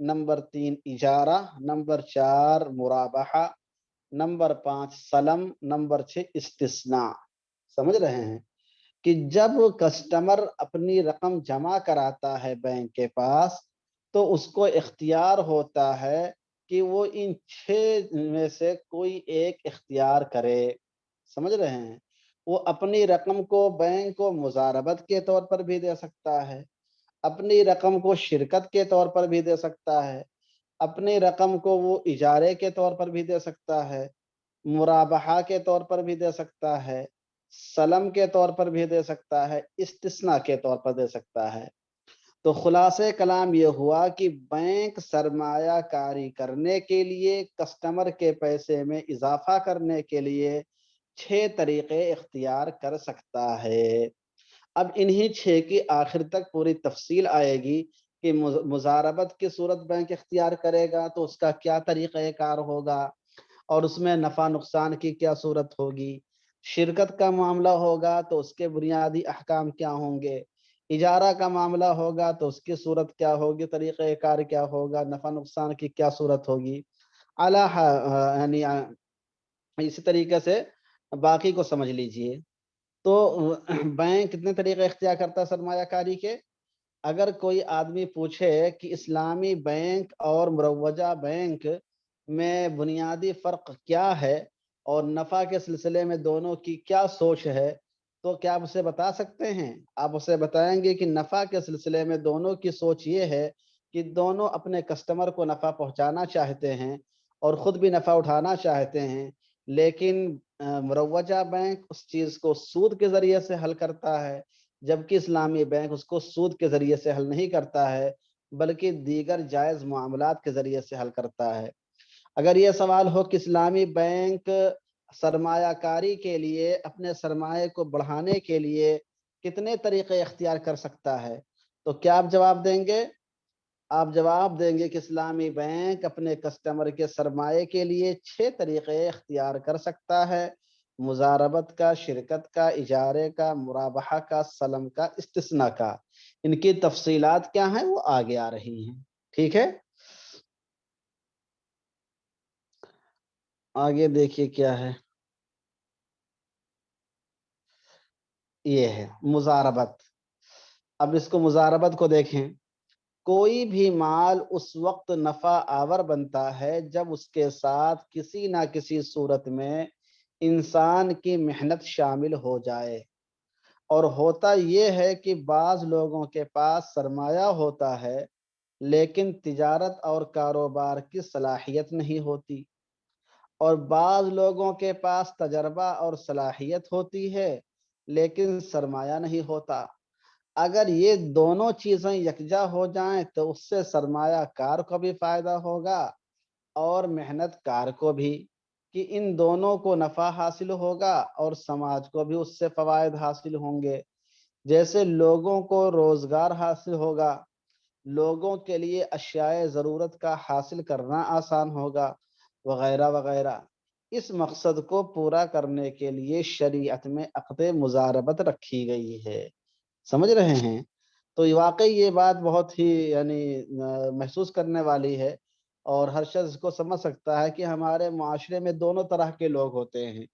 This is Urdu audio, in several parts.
نمبر 3 اجارہ، نمبر 4 مرابحہ، نمبر 5 سلم، نمبر 6 استثناء۔ سمجھ رہے ہیں کہ جب کسٹمر اپنی رقم جمع کراتا ہے بینک کے پاس تو اس کو اختیار ہوتا ہے کہ وہ ان 6 میں سے کوئی ایک اختیار کرے۔ سمجھ رہے ہیں؟ وہ اپنی رقم کو بینک کو مزاربت کے طور پر بھی دے سکتا ہے، اپنی رقم کو شرکت کے طور پر بھی دے سکتا ہے، اپنی رقم کو وہ اجارے کے طور پر بھی دے سکتا ہے، مرابحہ کے طور پر بھی دے سکتا ہے، سلم کے طور پر بھی دے سکتا ہے، استثناء کے طور پر دے سکتا ہے۔ تو خلاصہ کلام یہ ہوا کہ بینک سرمایہ کاری کرنے کے لیے، کسٹمر کے پیسے میں اضافہ کرنے کے لیے 6 طریقے اختیار کر سکتا ہے۔ اب انہی 6 کی آخر تک پوری تفصیل آئے گی کہ مزاربت کی صورت بینک اختیار کرے گا تو اس کا کیا طریقہ کار ہوگا، اور اس میں نفع نقصان کی کیا صورت ہوگی، شرکت کا معاملہ ہوگا تو اس کے بنیادی احکام کیا ہوں گے، اجارہ کا معاملہ ہوگا تو اس کی صورت کیا ہوگی، طریقہ کار کیا ہوگا، نفع نقصان کی کیا صورت ہوگی، یعنی اسی طریقے سے باقی کو سمجھ لیجئے۔ تو بینک کتنے طریقے اختیار کرتا ہے سرمایہ کاری کے؟ اگر کوئی آدمی پوچھے کہ اسلامی بینک اور مروجہ بینک میں بنیادی فرق کیا ہے اور نفع کے سلسلے میں دونوں کی کیا سوچ ہے، تو کیا آپ اسے بتا سکتے ہیں؟ آپ اسے بتائیں گے کہ نفع کے سلسلے میں دونوں کی سوچ یہ ہے کہ دونوں اپنے کسٹمر کو نفع پہنچانا چاہتے ہیں اور خود بھی نفع اٹھانا چاہتے ہیں، لیکن مروجہ بینک اس چیز کو سود کے ذریعے سے حل کرتا ہے، جبکہ اسلامی بینک اس کو سود کے ذریعے سے حل نہیں کرتا ہے بلکہ دیگر جائز معاملات کے ذریعے سے حل کرتا ہے۔ اگر یہ سوال ہو کہ اسلامی بینک سرمایہ کاری کے لیے اپنے سرمایہ کو بڑھانے کے لیے کتنے طریقے اختیار کر سکتا ہے، تو کیا آپ جواب دیں گے؟ آپ جواب دیں گے کہ اسلامی بینک اپنے کسٹمر کے سرمایے کے لیے 6 طریقے اختیار کر سکتا ہے: مزاربت کا، شرکت کا، اجارے کا، مرابحہ کا، سلم کا، استثناء کا۔ ان کی تفصیلات کیا ہیں وہ آگے آ رہی ہیں، ٹھیک ہے؟ آگے دیکھیے کیا ہے، یہ ہے مزاربت۔ اب اس کو مزاربت کو دیکھیں۔ کوئی بھی مال اس وقت نفع آور بنتا ہے جب اس کے ساتھ کسی نہ کسی صورت میں انسان کی محنت شامل ہو جائے، اور ہوتا یہ ہے کہ بعض لوگوں کے پاس سرمایہ ہوتا ہے لیکن تجارت اور کاروبار کی صلاحیت نہیں ہوتی، اور بعض لوگوں کے پاس تجربہ اور صلاحیت ہوتی ہے لیکن سرمایہ نہیں ہوتا۔ اگر یہ دونوں چیزیں یکجا ہو جائیں تو اس سے سرمایہ کار کو بھی فائدہ ہوگا اور محنت کار کو بھی، کہ ان دونوں کو نفع حاصل ہوگا اور سماج کو بھی اس سے فوائد حاصل ہوں گے۔ جیسے لوگوں کو روزگار حاصل ہوگا، لوگوں کے لیے اشیاء ضرورت کا حاصل کرنا آسان ہوگا، وغیرہ وغیرہ۔ اس مقصد کو پورا کرنے کے لیے شریعت میں عقد مزاربت رکھی گئی ہے۔ سمجھ رہے ہیں؟ تو واقعی یہ بات بہت ہی یعنی محسوس کرنے والی ہے، اور ہر شخص کو سمجھ سکتا ہے کہ ہمارے معاشرے میں دونوں طرح کے لوگ ہوتے ہیں۔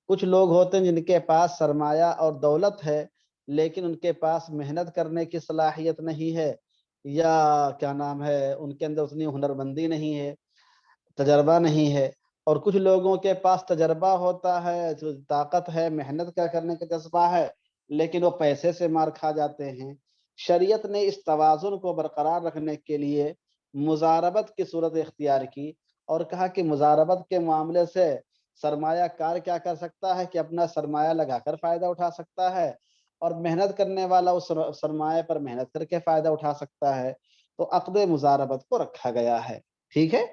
کچھ لوگ ہوتے ہیں جن کے پاس سرمایہ اور دولت ہے لیکن ان کے پاس محنت کرنے کی صلاحیت نہیں ہے، یا کیا نام ہے، ان کے اندر اتنی ہنرمندی نہیں ہے، تجربہ نہیں ہے۔ اور کچھ لوگوں کے پاس تجربہ ہوتا ہے، طاقت ہے، محنت کا کرنے کا جذبہ ہے، لیکن وہ پیسے سے مار کھا جاتے ہیں۔ شریعت نے اس توازن کو برقرار رکھنے کے لیے مزاربت کی صورت اختیار کی اور کہا کہ مزاربت کے معاملے سے سرمایہ کار کیا کر سکتا ہے کہ اپنا سرمایہ لگا کر فائدہ اٹھا سکتا ہے، اور محنت کرنے والا اس سرمایہ پر محنت کر کے فائدہ اٹھا سکتا ہے۔ تو عقد مزاربت کو رکھا گیا ہے، ٹھیک ہے؟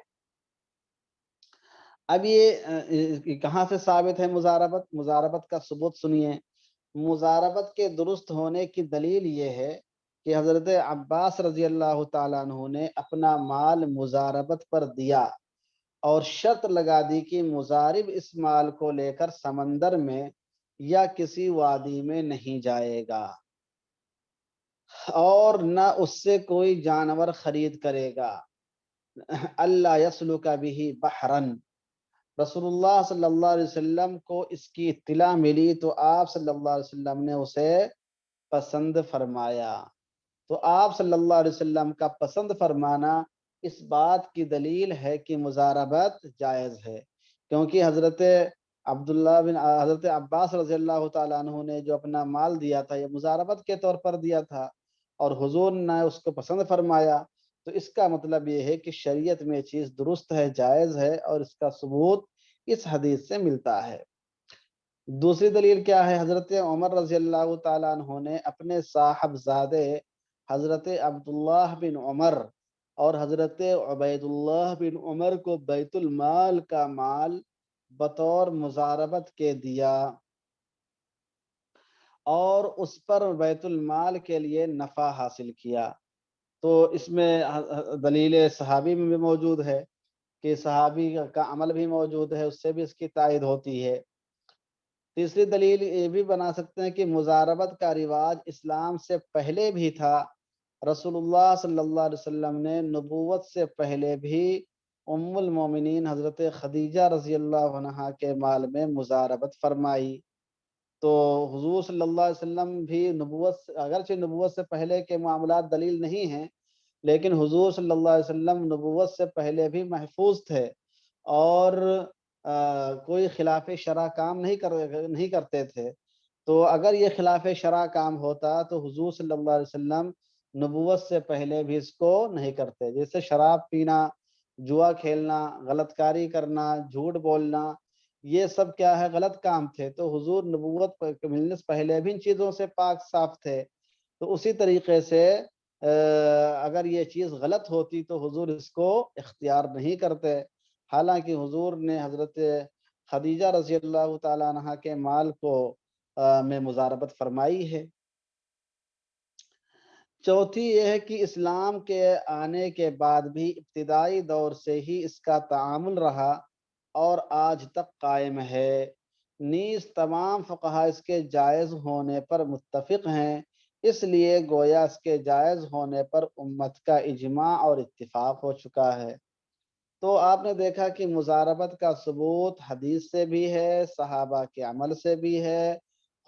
اب یہ کہاں سے ثابت ہے مزاربت؟ مزاربت کا ثبوت سنیے۔ مزاربت کے درست ہونے کی دلیل یہ ہے کہ حضرت عباس رضی اللہ تعالیٰ عنہ نے اپنا مال مزاربت پر دیا اور شرط لگا دی کہ مزارب اس مال کو لے کر سمندر میں یا کسی وادی میں نہیں جائے گا اور نہ اس سے کوئی جانور خرید کرے گا، اللہ یسلک بہ بحرن، رسول اللہ صلی اللہ علیہ وسلم کو اس کی اطلاع ملی تو آپ صلی اللہ علیہ وسلم نے اسے پسند فرمایا۔ تو آپ صلی اللہ علیہ وسلم کا پسند فرمانا اس بات کی دلیل ہے کہ مزاربت جائز ہے، کیونکہ حضرت عباس رضی اللہ تعالیٰ عنہ نے جو اپنا مال دیا تھا یہ مزاربت کے طور پر دیا تھا، اور حضور نے اس کو پسند فرمایا، تو اس کا مطلب یہ ہے کہ شریعت میں یہ چیز درست ہے، جائز ہے، اور اس کا ثبوت اس حدیث سے ملتا ہے۔ دوسری دلیل کیا ہے؟ حضرت عمر رضی اللہ تعالیٰ عنہ نے اپنے صاحبزادے حضرت عبداللہ بن عمر اور حضرت عبید اللہ بن عمر کو بیت المال کا مال بطور مزاربت کے دیا، اور اس پر بیت المال کے لیے نفع حاصل کیا۔ تو اس میں دلیل صحابی میں بھی موجود ہے کہ صحابی کا عمل بھی موجود ہے، اس سے بھی اس کی تائید ہوتی ہے۔ تیسری دلیل یہ بھی بنا سکتے ہیں کہ مزاربت کا رواج اسلام سے پہلے بھی تھا، رسول اللہ صلی اللہ علیہ وسلم نے نبوت سے پہلے بھی ام المومنین حضرت خدیجہ رضی اللہ عنہا کے مال میں مزاربت فرمائی۔ تو حضور صلی اللہ علیہ وسلم بھی اگرچہ نبوت سے پہلے کے معاملات دلیل نہیں ہیں، لیکن حضور صلی اللہ علیہ وسلم نبوت سے پہلے بھی محفوظ تھے، اور کوئی خلاف شرع کام نہیں کرتے تھے۔ تو اگر یہ خلاف شرع کام ہوتا تو حضور صلی اللہ علیہ وسلم نبوت سے پہلے بھی اس کو نہیں کرتے، جیسے شراب پینا، جوا کھیلنا، غلط کاری کرنا، جھوٹ بولنا، یہ سب کیا ہے؟ غلط کام تھے۔ تو حضور نبوت ملنے سے پہلے بھی ان چیزوں سے پاک صاف تھے۔ تو اسی طریقے سے اگر یہ چیز غلط ہوتی تو حضور اس کو اختیار نہیں کرتے، حالانکہ حضور نے حضرت خدیجہ رضی اللہ تعالیٰ عنہ کے مال کو میں مزاربت فرمائی ہے۔ چوتھی یہ ہے کہ اسلام کے آنے کے بعد بھی ابتدائی دور سے ہی اس کا تعامل رہا اور آج تک قائم ہے، نیز تمام فقہا اس کے جائز ہونے پر متفق ہیں، اس لیے گویا اس کے جائز ہونے پر امت کا اجماع اور اتفاق ہو چکا ہے۔ تو آپ نے دیکھا کہ مزاربت کا ثبوت حدیث سے بھی ہے، صحابہ کے عمل سے بھی ہے،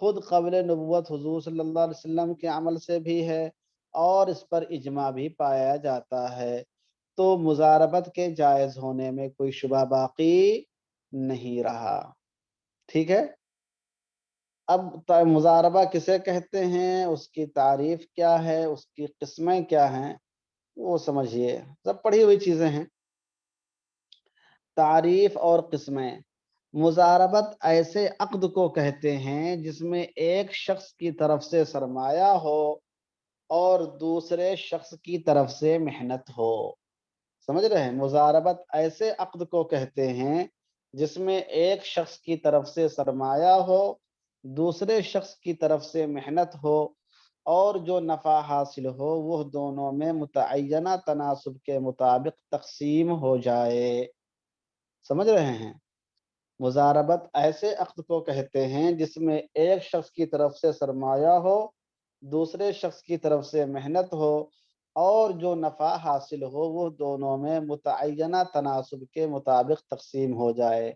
خود قبل نبوت حضور صلی اللہ علیہ وسلم کے عمل سے بھی ہے، اور اس پر اجماع بھی پایا جاتا ہے۔ تو مزاربت کے جائز ہونے میں کوئی شبہ باقی نہیں رہا۔ ٹھیک ہے، اب مزاربہ کسے کہتے ہیں، اس کی تعریف کیا ہے، اس کی قسمیں کیا ہیں، وہ سمجھیے، سب پڑھی ہوئی چیزیں ہیں۔ تعریف اور قسمیں: مزاربت ایسے عقد کو کہتے ہیں جس میں ایک شخص کی طرف سے سرمایہ ہو اور دوسرے شخص کی طرف سے محنت ہو۔ سمجھ رہے ہیں؟ مزاربت ایسے عقد کو کہتے ہیں جس میں ایک شخص کی طرف سے سرمایہ ہو، دوسرے شخص کی طرف سے محنت ہو، اور جو نفع حاصل ہو وہ دونوں میں متعینہ تناسب کے مطابق تقسیم ہو جائے۔ سمجھ رہے ہیں؟ مزاربت ایسے عقد کو کہتے ہیں جس میں ایک شخص کی طرف سے سرمایہ ہو، دوسرے شخص کی طرف سے محنت ہو، اور جو نفع حاصل ہو وہ دونوں میں متعینہ تناسب کے مطابق تقسیم ہو جائے۔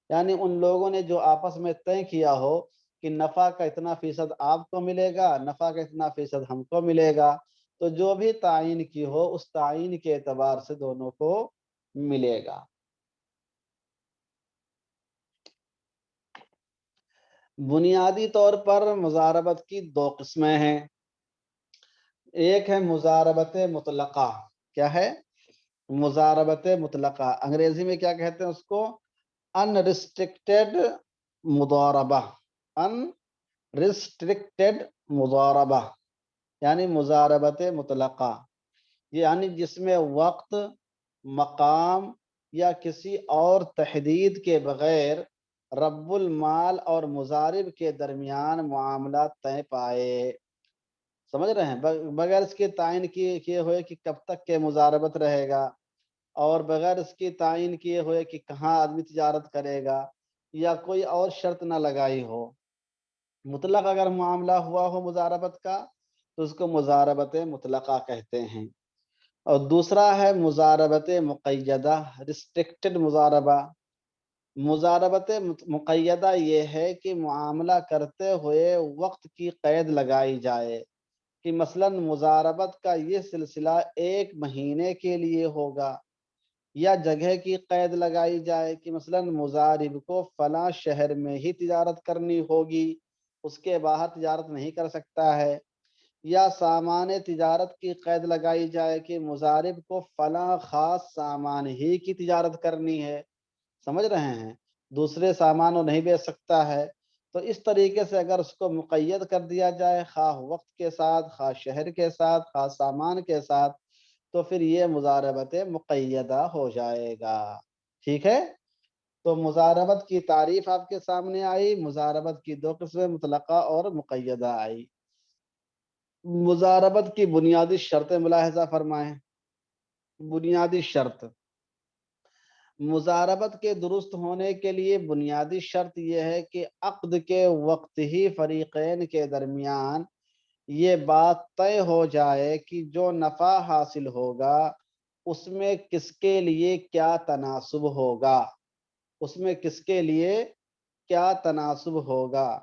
یعنی ان لوگوں نے جو آپس میں طے کیا ہو کہ نفع کا اتنا فیصد آپ کو ملے گا، نفع کا اتنا فیصد ہم کو ملے گا، تو جو بھی تعین کی ہو اس تعین کے اعتبار سے دونوں کو ملے گا۔ بنیادی طور پر مزاربت کی دو قسمیں ہیں، ایک ہے مزاربت مطلقہ۔ کیا ہے؟ مزاربت مطلقہ، انگریزی میں کیا کہتے ہیں اس کو؟ unrestricted مضاربہ، unrestricted مضاربہ، یعنی مزاربت مطلقہ، یعنی جس میں وقت، مقام یا کسی اور تحدید کے بغیر رب المال اور مضارب کے درمیان معاملہ طے پائے۔ سمجھ رہے ہیں؟ بغیر اس کے تعین کیے ہوئے کہ کب تک کے مزاربت رہے گا، اور بغیر اس کی تعین کیے ہوئے کہ کہاں آدمی تجارت کرے گا، یا کوئی اور شرط نہ لگائی ہو، مطلق اگر معاملہ ہوا ہو مزاربت کا تو اس کو مزاربت مطلقہ کہتے ہیں۔ اور دوسرا ہے مضاربت مقیدہ، ریسٹرکٹڈ مضاربہ۔ مضاربت مقیدہ یہ ہے کہ معاملہ کرتے ہوئے وقت کی قید لگائی جائے، کہ مثلا مضاربت کا یہ سلسلہ 1 مہینے کے لیے ہوگا، یا جگہ کی قید لگائی جائے کہ مثلا مضارب کو فلاں شہر میں ہی تجارت کرنی ہوگی، اس کے باہر تجارت نہیں کر سکتا ہے، یا سامان تجارت کی قید لگائی جائے کہ مضارب کو فلاں خاص سامان ہی کی تجارت کرنی ہے، سمجھ رہے ہیں، دوسرے سامان وہ نہیں بیچ سکتا ہے۔ تو اس طریقے سے اگر اس کو مقید کر دیا جائے، خواہ وقت کے ساتھ، خواہ شہر کے ساتھ، خواہ سامان کے ساتھ، تو پھر یہ مضاربت مقیدہ ہو جائے گا۔ ٹھیک ہے، تو مضاربت کی تعریف آپ کے سامنے آئی، مضاربت کی 2 قسمیں مطلقہ اور مقیدہ آئی۔ مضاربت کی بنیادی شرطیں ملاحظہ فرمائیں۔ بنیادی شرط، مضاربت کے درست ہونے کے لیے بنیادی شرط یہ ہے کہ عقد کے وقت ہی فریقین کے درمیان یہ بات طے ہو جائے کہ جو نفع حاصل ہوگا اس میں کس کے لیے کیا تناسب ہوگا، اس میں کس کے لیے کیا تناسب ہوگا۔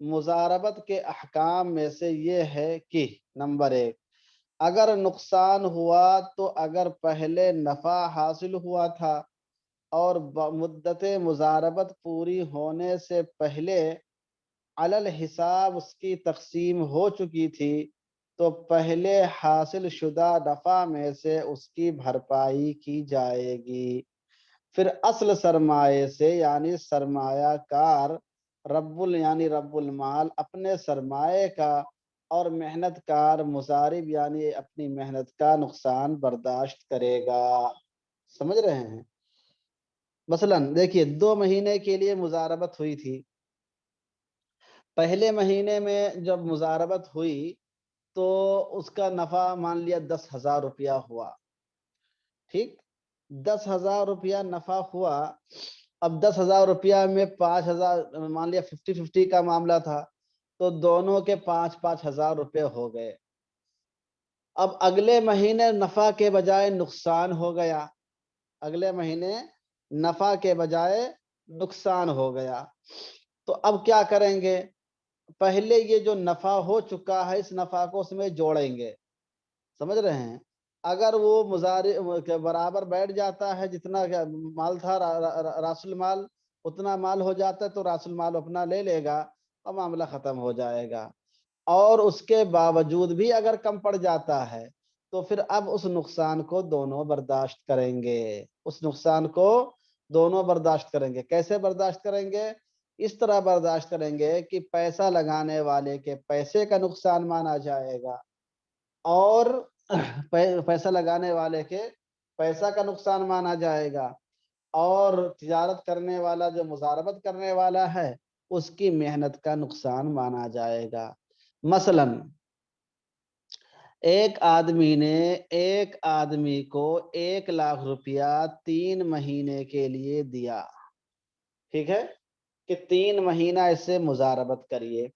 مضاربت کے احکام میں سے یہ ہے کہ نمبر 1، اگر نقصان ہوا تو اگر پہلے نفع حاصل ہوا تھا اور مدت مضاربت پوری ہونے سے پہلے علی الحساب اس کی تقسیم ہو چکی تھی، تو پہلے حاصل شدہ نفع میں سے اس کی بھرپائی کی جائے گی۔ پھر اصل سرمایے سے یعنی سرمایہ کار یعنی رب المال اپنے سرمایے کا اور محنت کار مضارب یعنی اپنی محنت کا نقصان برداشت کرے گا۔ سمجھ رہے ہیں؟ مثلا دیکھیے 2 مہینے کے لیے مضاربت ہوئی تھی، پہلے مہینے میں جب مضاربت ہوئی تو اس کا نفع مان لیا 10,000 روپیہ ہوا، ٹھیک، 10,000 روپیہ نفع ہوا۔ اب 10,000 روپیہ میں 5,000 مان لیا 50-50 کا معاملہ تھا، تو دونوں کے 5,000 روپے ہو گئے۔ اب اگلے مہینے نفع کے بجائے نقصان ہو گیا، اگلے مہینے نفع کے بجائے نقصان ہو گیا، تو اب کیا کریں گے؟ پہلے یہ جو نفع ہو چکا ہے اس نفع کو اس میں جوڑیں گے، سمجھ رہے ہیں؟ اگر وہ مضارب کے برابر بیٹھ جاتا ہے، جتنا مال تھا راس المال اتنا مال ہو جاتا ہے تو راس المال اپنا لے لے گا اور معاملہ ختم ہو جائے گا، اور اس کے باوجود بھی اگر کم پڑ جاتا ہے تو پھر اب اس نقصان کو دونوں برداشت کریں گے، اس نقصان کو دونوں برداشت کریں گے۔ کیسے برداشت کریں گے؟ اس طرح برداشت کریں گے کہ پیسہ لگانے والے کے پیسے کا نقصان مانا جائے گا، اور پیسہ لگانے والے کے پیسہ کا نقصان مانا جائے گا، اور تجارت کرنے والا جو مضاربت کرنے والا ہے اس کی محنت کا نقصان مانا جائے گا۔ مثلا ایک آدمی کو 1,00,000 روپیہ 3 مہینے کے لیے دیا، ٹھیک ہے، کہ 3 مہینہ اس سے مضاربت کریے۔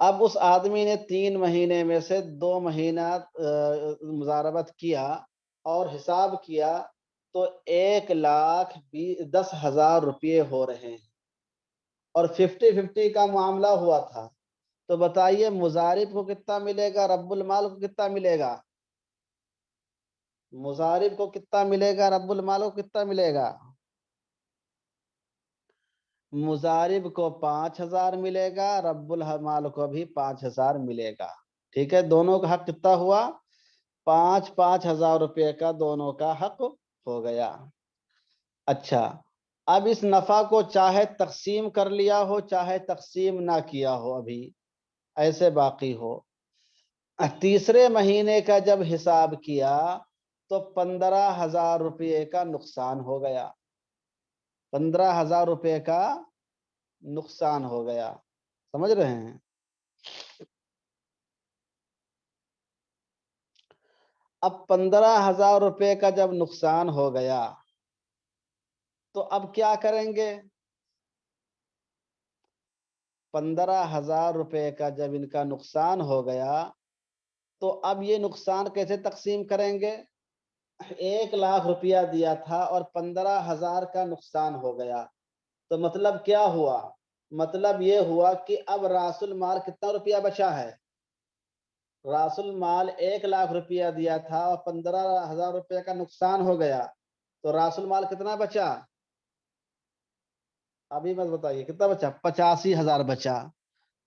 اب اس آدمی نے 3 مہینے میں سے 2 مہینہ مضاربت کیا اور حساب کیا تو 1,10,000 روپے ہو رہے ہیں، اور 50-50 کا معاملہ ہوا تھا، تو بتائیے مضارب کو کتنا ملے گا، رب المال کو کتنا ملے گا؟ مضارب کو کتنا ملے گا، رب المال کو کتنا ملے گا؟ مضارب کو 5,000 ملے گا، رب المال کو بھی 5,000 ملے گا، ٹھیک ہے، دونوں کا حق کتنا ہوا؟ 5,000 روپے کا دونوں کا حق ہو گیا۔ اچھا، اب اس نفع کو چاہے تقسیم کر لیا ہو چاہے تقسیم نہ کیا ہو، ابھی ایسے باقی ہو۔ تیسرے مہینے کا جب حساب کیا تو 15,000 روپے کا نقصان ہو گیا، 15,000 روپے کا نقصان ہو گیا، سمجھ رہے ہیں؟ اب 15,000 روپے کا جب نقصان ہو گیا تو اب کیا کریں گے؟ 15,000 روپے کا جب ان کا نقصان ہو گیا تو اب یہ نقصان کیسے تقسیم کریں گے؟ 1 لاکھ روپیہ دیا تھا اور 15,000 کا نقصان ہو گیا، تو مطلب کیا ہوا؟ مطلب یہ ہوا کہ اب راس المال کتنا روپیہ بچا ہے؟ راس المال 1 لاکھ روپیہ دیا تھا اور 15,000 روپیہ کا نقصان ہو گیا، تو راس المال کتنا بچا؟ ابھی مت بتائیے کتنا بچا؟ 85,000 بچا،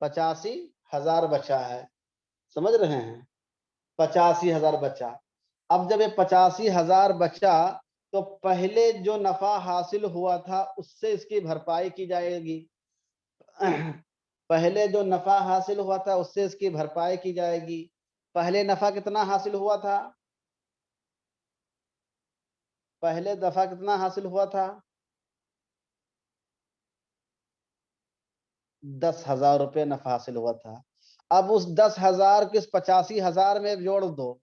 85,000 بچا ہے، سمجھ رہے ہیں؟ 85,000 بچا۔ اب جب یہ 85,000 بچا تو پہلے جو نفع حاصل ہوا تھا اس سے اس کی بھرپائی کی جائے گی، پہلے جو نفع حاصل ہوا تھا اس سے اس کی بھرپائی کی جائے گی۔ پہلے نفع کتنا حاصل ہوا تھا؟ پہلے دفعہ کتنا حاصل ہوا تھا؟ 10,000 روپے نفع حاصل ہوا تھا۔ اب اس 10,000 کو اس 85,000 میں جوڑ دو،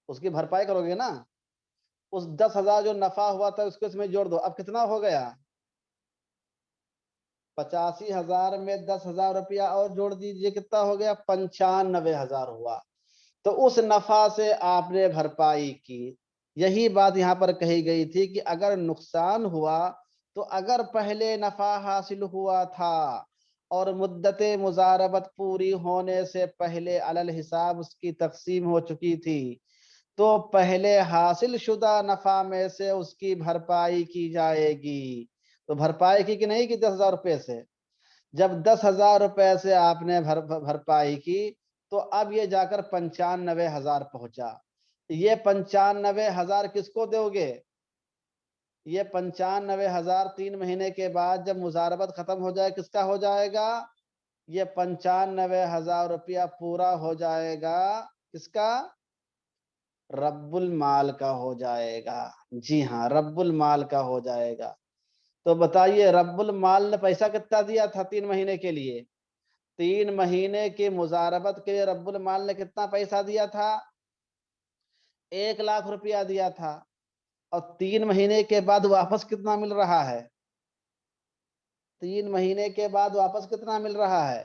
اس کی بھرپائی کرو گے نا، اس 10,000 جو نفع ہوا تھا اس کو اس میں جوڑ دو، اب کتنا ہو گیا؟ 85,000 میں 10,000 روپیہ اور جوڑ دیجئے، کتنا ہو گیا؟ 95,000 ہوا۔ تو اس نفع سے آپ نے بھرپائی کی۔ یہی بات یہاں پر کہی گئی تھی کہ اگر نقصان ہوا تو اگر پہلے نفع حاصل ہوا تھا اور مدت مضاربت پوری ہونے سے پہلے علی الحساب اس کی تقسیم ہو چکی تھی تو پہلے حاصل شدہ نفع میں سے اس کی بھرپائی کی جائے گی۔ تو بھرپائی کی کہ نہیں کی 10,000 روپے سے؟ جب 10,000 روپے سے آپ نے بھرپائی کی تو اب یہ جا کر 95,000 پہنچا۔ یہ 95,000 کس کو دو گے؟ یہ 95,000 3 مہینے کے بعد جب مضاربت ختم ہو جائے کس کا ہو جائے گا؟ یہ 95,000 روپیہ پورا ہو جائے گا کس کا؟ رب المال کا ہو جائے گا۔ جی ہاں، رب المال کا ہو جائے گا۔ تو بتائیے رب المال نے پیسہ کتنا دیا تھا 3 مہینے کے لیے؟ 3 مہینے کی مضاربت کے لیے رب المال نے کتنا پیسہ دیا تھا؟ 1 لاکھ روپیہ دیا تھا، اور 3 مہینے کے بعد واپس کتنا مل رہا ہے؟ 3 مہینے کے بعد واپس کتنا مل رہا ہے؟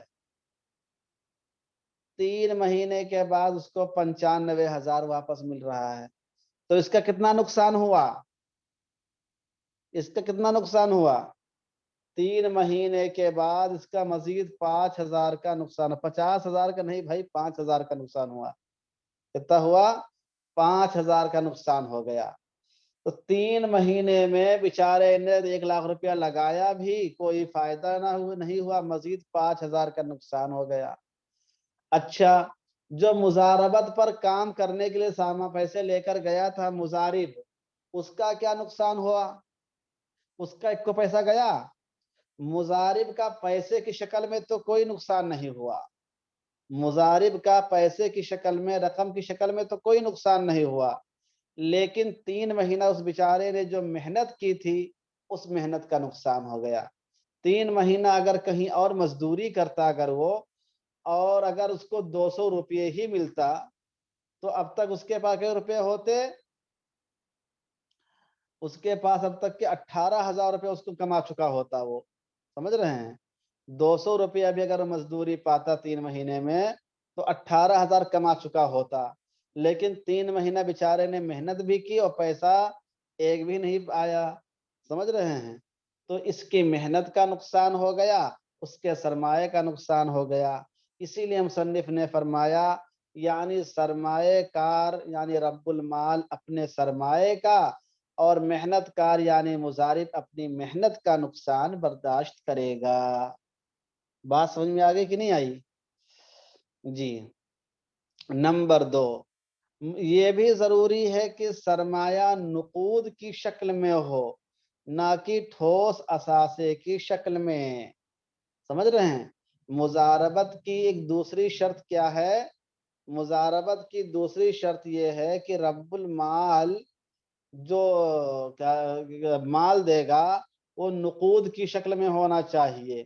3 مہینے کے بعد اس کو 95,000 واپس مل رہا ہے۔ تو اس کا کتنا نقصان ہوا؟ اس کا کتنا نقصان ہوا؟ 3 مہینے کے بعد اس کا مزید 5,000 کا نقصان، 50,000 کا نہیں بھائی، 5,000 کا نقصان ہوا۔ کتنا ہوا؟ 5,000 کا نقصان ہو گیا۔ تو 3 مہینے میں بیچارے نے 1 لاکھ روپیہ لگایا بھی کوئی فائدہ نہیں ہوا، مزید 5,000 کا نقصان ہو گیا۔ اچھا، جو مضاربت پر کام کرنے کے لیے سامان پیسے لے کر گیا تھا مضارب، اس کا کیا نقصان ہوا؟ اس کا ایک کو پیسہ گیا؟ مضارب کا پیسے کی شکل میں تو کوئی نقصان نہیں ہوا، مضارب کا پیسے کی شکل میں، رقم کی شکل میں تو کوئی نقصان نہیں ہوا، لیکن 3 مہینہ اس بیچارے نے جو محنت کی تھی اس محنت کا نقصان ہو گیا۔ 3 مہینہ اگر کہیں اور مزدوری کرتا اگر وہ، اور اگر اس کو 200 روپے ہی ملتا تو اب تک اس کے پاس کتنے روپے ہوتے؟ اس کے پاس اب تک کے 18,000 روپے اس کو کما چکا ہوتا وہ، سمجھ رہے ہیں؟ 200 روپیہ بھی اگر مزدوری پاتا 3 مہینے میں تو 18,000 کما چکا ہوتا، لیکن 3 مہینہ بیچارے نے محنت بھی کی اور پیسہ ایک بھی نہیں آیا، سمجھ رہے ہیں؟ تو اس کی محنت کا نقصان ہو گیا، اس کے سرمایہ کا نقصان ہو گیا۔ اسی لیے مصنف نے فرمایا یعنی سرمایہ کار یعنی رب المال اپنے سرمایہ کا، اور محنت کار یعنی مضارب اپنی محنت کا نقصان برداشت کرے گا۔ بات سمجھ میں آگئی کہ نہیں آئی؟ جی۔ نمبر 2، یہ بھی ضروری ہے کہ سرمایہ نقود کی شکل میں ہو، نہ کہ ٹھوس اثاثے کی شکل میں، سمجھ رہے ہیں؟ مضاربت کی ایک دوسری شرط کیا ہے؟ مضاربت کی دوسری شرط یہ ہے کہ رب المال جو مال دے گا وہ نقود کی شکل میں ہونا چاہیے،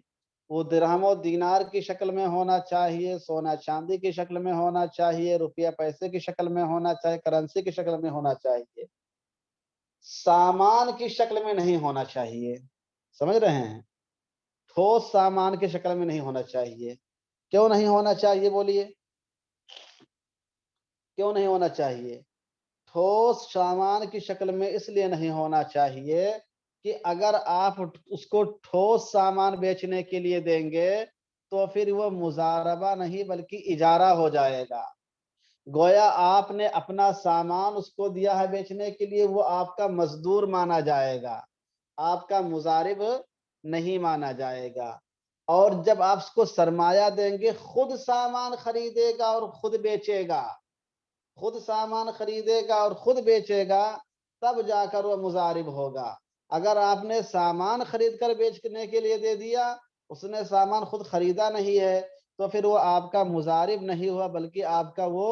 وہ درہم و دینار کی شکل میں ہونا چاہیے، سونا چاندی کی شکل میں ہونا چاہیے، روپیہ پیسے کی شکل میں ہونا چاہیے، کرنسی کی شکل میں ہونا چاہیے، سامان کی شکل میں نہیں ہونا چاہیے، سمجھ رہے ہیں؟ ٹھوس سامان کی شکل میں نہیں ہونا چاہیے۔ کیوں نہیں ہونا چاہیے بولیے؟ کیوں نہیں ہونا چاہیے؟ ٹھوس سامان کی شکل میں اس لیے نہیں ہونا چاہیے کہ اگر آپ اس کو ٹھوس سامان بیچنے کے لیے دیں گے تو پھر وہ مزاربہ نہیں بلکہ اجارہ ہو جائے گا۔ گویا آپ نے اپنا سامان اس کو دیا ہے بیچنے کے لیے، وہ آپ کا مزدور مانا جائے گا، آپ کا مضارب نہیں مانا جائے گا۔ اور جب آپ اس کو سرمایہ دیں گے، خود سامان خریدے گا اور خود بیچے گا، خود سامان خریدے گا اور خود بیچے گا، تب جا کر وہ مضارب ہوگا۔ اگر آپ نے سامان خرید کر بیچنے کے لیے دے دیا، اس نے سامان خود خریدا نہیں ہے، تو پھر وہ آپ کا مضارب نہیں ہوا بلکہ آپ کا وہ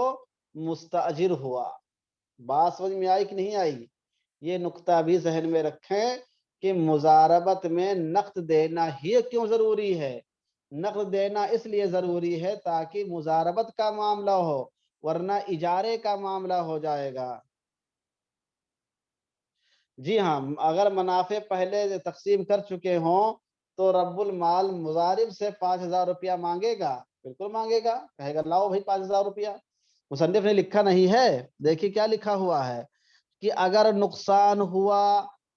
مستاجر ہوا۔ بات سمجھ میں آئی کہ نہیں آئی؟ یہ نقطہ بھی ذہن میں رکھیں کہ مضاربت میں نقد دینا ہی کیوں ضروری ہے؟ نقد دینا اس لیے ضروری ہے تاکہ مضاربت کا معاملہ ہو، ورنہ اجارے کا معاملہ ہو جائے گا۔ جی ہاں، اگر منافع پہلے تقسیم کر چکے ہوں تو رب المال مضارب سے 5,000 روپیہ مانگے گا، بالکل مانگے گا، کہے گا لاؤ بھائی 5,000 روپیہ۔ مصنف نے لکھا نہیں ہے، دیکھیے کیا لکھا ہوا ہے کہ اگر نقصان ہوا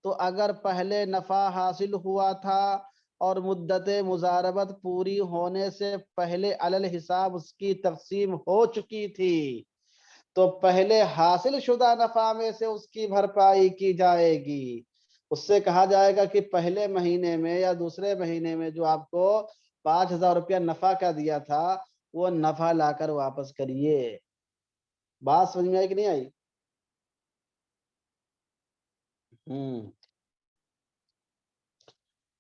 تو اگر پہلے نفع حاصل ہوا تھا اور مدت مضاربت پوری ہونے سے پہلے علی الحساب اس کی تقسیم ہو چکی تھی تو پہلے حاصل شدہ نفع میں سے اس کی بھرپائی کی جائے گی۔ اس سے کہا جائے گا کہ پہلے مہینے میں یا دوسرے مہینے میں جو آپ کو 5,000 روپیہ نفع کا دیا تھا وہ نفع لا کر واپس کریے۔ بات سمجھ میں آئی کہ نہیں آئی؟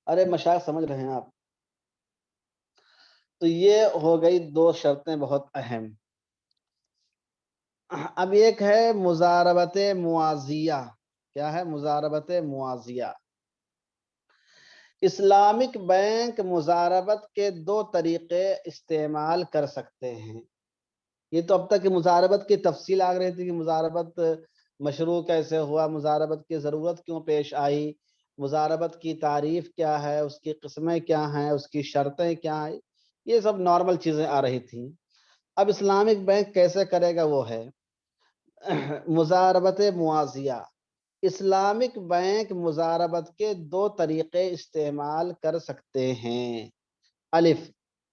ارے مشاغ سمجھ رہے ہیں آپ؟ تو یہ ہو گئی دو شرطیں بہت اہم۔ اب ایک ہے مضاربت موازیہ۔ کیا ہے مضاربت موازیہ؟ اسلامک بینک مضاربت کے دو طریقے استعمال کر سکتے ہیں۔ یہ تو اب تک مضاربت کی تفصیل آ رہی تھی کہ مضاربت مشروع کیسے ہوا، مضاربت کی ضرورت کیوں پیش آئی، مضاربت کی تعریف کیا ہے، اس کی قسمیں کیا ہیں، اس کی شرطیں کیا ہیں، یہ سب نارمل چیزیں آ رہی تھیں۔ اب اسلامک بینک کیسے کرے گا وہ ہے مضاربت موازیہ۔ اسلامک بینک مضاربت کے دو طریقے استعمال کر سکتے ہیں۔ الف،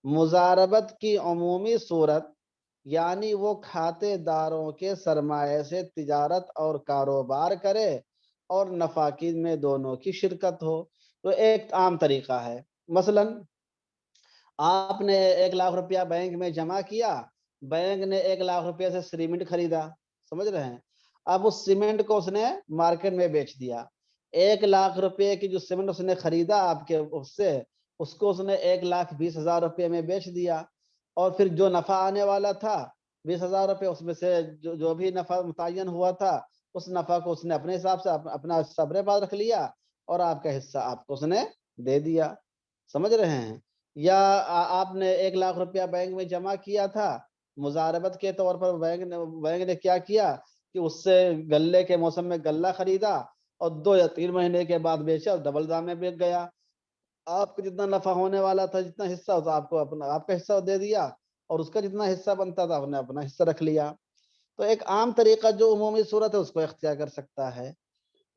مضاربت کی عمومی صورت، یعنی وہ کھاتے داروں کے سرمایہ سے تجارت اور کاروبار کرے اور نفع کی میں دونوں کی شرکت ہو۔ تو ایک عام طریقہ ہے، مثلا آپ نے 1,00,000 روپیہ بینک میں جمع کیا، بینک نے 1,00,000 روپیہ سے سیمنٹ خریدا، سمجھ رہے ہیں؟ اب اس سیمنٹ کو اس نے مارکیٹ میں بیچ دیا۔ 1,00,000 روپے کی جو سیمنٹ اس نے خریدا آپ کے اس سے، اس کو اس نے 1,20,000 روپے میں بیچ دیا، اور پھر جو نفع آنے والا تھا 20,000 روپے، اس میں سے جو بھی نفع متعین ہوا تھا اس نفع کو اس نے اپنے حساب سے اپنا حصہ اپنے پاس رکھ لیا اور آپ کا حصہ آپ کو اس نے دے دیا۔ سمجھ رہے ہیں؟ یا آپ نے 1,00,000 روپیہ بینک میں جمع کیا تھا، مضاربت کے طور پر بینک نے کیا کیا کہ اس سے غلے کے موسم میں غلہ خریدا اور 2 یا 3 مہینے کے بعد بیچا اور ڈبل دام میں بیچ گیا۔ آپ کو جتنا نفع ہونے والا تھا، جتنا حصہ ہوتا آپ کو اپنا آپ کا حصہ دے دیا، اور اس کا جتنا حصہ بنتا تھا آپ نے اپنا حصہ رکھ لیا۔ تو ایک عام طریقہ جو عمومی صورت ہے اس کو اختیار کر سکتا ہے۔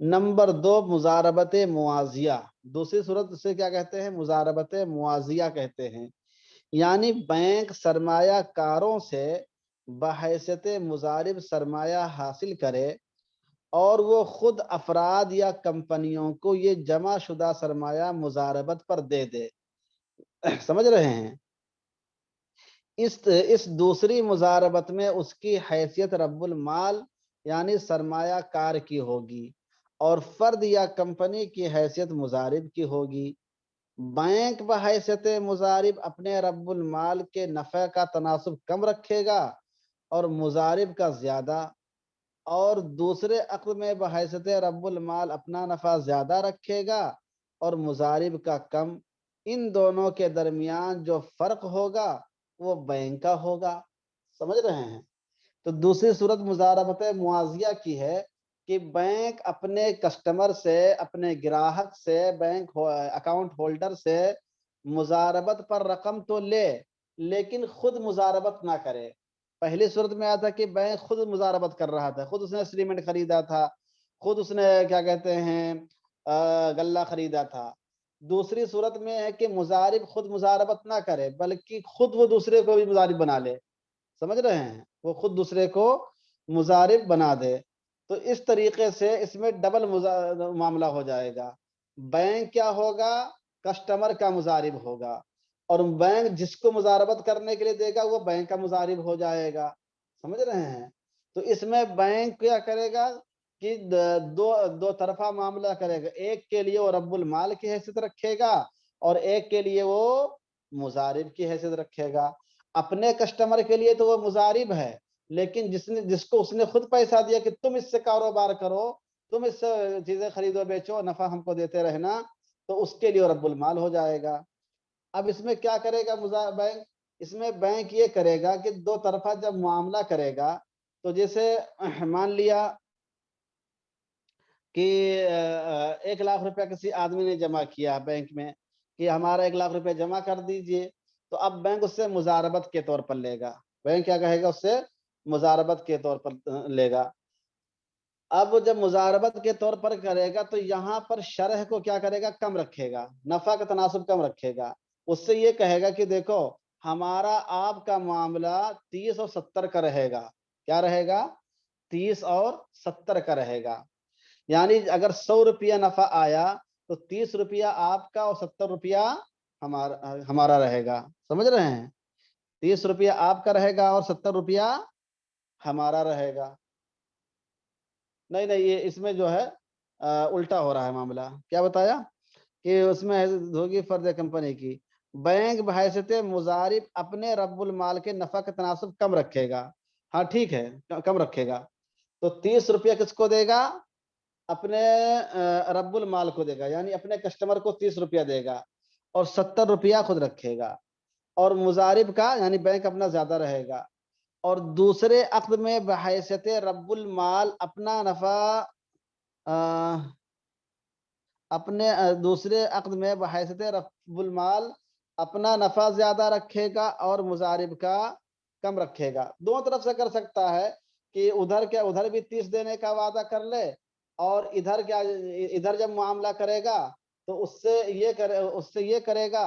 نمبر 2، مضاربت موازیہ۔ دوسری صورت اسے کیا کہتے ہیں؟ مضاربت موازیہ کہتے ہیں، یعنی بینک سرمایہ کاروں سے بحیثیت مضارب سرمایہ حاصل کرے اور وہ خود افراد یا کمپنیوں کو یہ جمع شدہ سرمایہ مضاربت پر دے دے۔ سمجھ رہے ہیں؟ اس دوسری مضاربت میں اس کی حیثیت رب المال یعنی سرمایہ کار کی ہوگی اور فرد یا کمپنی کی حیثیت مضارب کی ہوگی۔ بینک بحیثیت مضارب اپنے رب المال کے نفع کا تناسب کم رکھے گا اور مضارب کا زیادہ، اور دوسرے عقد میں بحیثیت رب المال اپنا نفع زیادہ رکھے گا اور مضارب کا کم۔ ان دونوں کے درمیان جو فرق ہوگا وہ بینک کا ہوگا۔ سمجھ رہے ہیں؟ تو دوسری صورت مضاربت موازیہ کی ہے کہ بینک اپنے کسٹمر سے، اپنے گراہک سے، بینک اکاؤنٹ ہولڈر سے مضاربت پر رقم تو لے لیکن خود مضاربت نہ کرے، پہلی صورت میں آیا تھا کہ بینک خود مزاربت کر رہا تھا، خود اس نے سیمنٹ خریدا تھا، خود اس نے کیا کہتے ہیں غلہ خریدا تھا۔ دوسری صورت میں ہے کہ مضارب خود مزاربت نہ کرے بلکہ خود وہ دوسرے کو بھی مضارب بنا لے، سمجھ رہے ہیں، وہ خود دوسرے کو مضارب بنا دے، تو اس طریقے سے اس میں ڈبل معاملہ ہو جائے گا۔ بینک کیا ہوگا، کسٹمر کا مضارب ہوگا، اور بینک جس کو مضاربت کرنے کے لیے دے گا وہ بینک کا مضارب ہو جائے گا، سمجھ رہے ہیں۔ تو اس میں بینک کیا کرے گا کہ دو طرفہ معاملہ کرے گا، ایک کے لیے وہ رب المال کی حیثیت رکھے گا اور ایک کے لیے وہ مضارب کی حیثیت رکھے گا۔ اپنے کسٹمر کے لیے تو وہ مضارب ہے، لیکن جس کو اس نے خود پیسہ دیا کہ تم اس سے کاروبار کرو، تم اس سے چیزیں خریدو بیچو، نفع ہم کو دیتے رہنا، تو اس کے لیے رب المال ہو جائے گا۔ اب اس میں کیا کرے گا بینک، اس میں بینک یہ کرے گا کہ دو طرفہ جب معاملہ کرے گا، تو جیسے مان لیا کہ 1,00,000 روپیہ کسی آدمی نے جمع کیا بینک میں کہ ہمارا 1,00,000 روپیہ جمع کر دیجئے، تو اب بینک اس سے مضاربت کے طور پر لے گا، بینک کیا کہے گا، اس سے مضاربت کے طور پر لے گا۔ اب جب مضاربت کے طور پر کرے گا تو یہاں پر شرح کو کیا کرے گا، کم رکھے گا، نفع کا تناسب کم رکھے گا، اس سے یہ کہے گا کہ دیکھو ہمارا آپ کا معاملہ 30 اور 70 کا رہے گا، کیا رہے گا، 30 اور 70 کا رہے گا، یعنی اگر 100 روپیہ نفع آیا تو 30 روپیہ آپ کا اور 70 روپیہ ہمارا رہے گا، سمجھ رہے ہیں، 30 روپیہ آپ کا رہے گا اور 70 روپیہ ہمارا رہے گا۔ نہیں یہ اس میں جو ہے الٹا ہو رہا ہے معاملہ، کیا بتایا کہ اس میں ہوگی فرض کمپنی کی، بینک بحیثیت مضارب اپنے رب المال کے نفع کا تناسب کم رکھے گا، ہاں ٹھیک ہے کم رکھے گا، تو 30 روپیہ کس کو دے گا، اپنے رب المال کو دے گا، یعنی اپنے کسٹمر کو 30 روپیہ دے گا اور 70 روپیہ خود رکھے گا، اور مضارب کا یعنی بینک اپنا زیادہ رہے گا، اور دوسرے عقد میں بحیثیت رب المال اپنا نفع اپنے دوسرے عقد میں بحیثیت رب المال اپنا نفع زیادہ رکھے گا اور مضارب کا کم رکھے گا، دونوں طرف سے کر سکتا ہے کہ ادھر بھی 30 دینے کا وعدہ کر لے، اور ادھر جب معاملہ کرے گا تو اس سے یہ کرے گا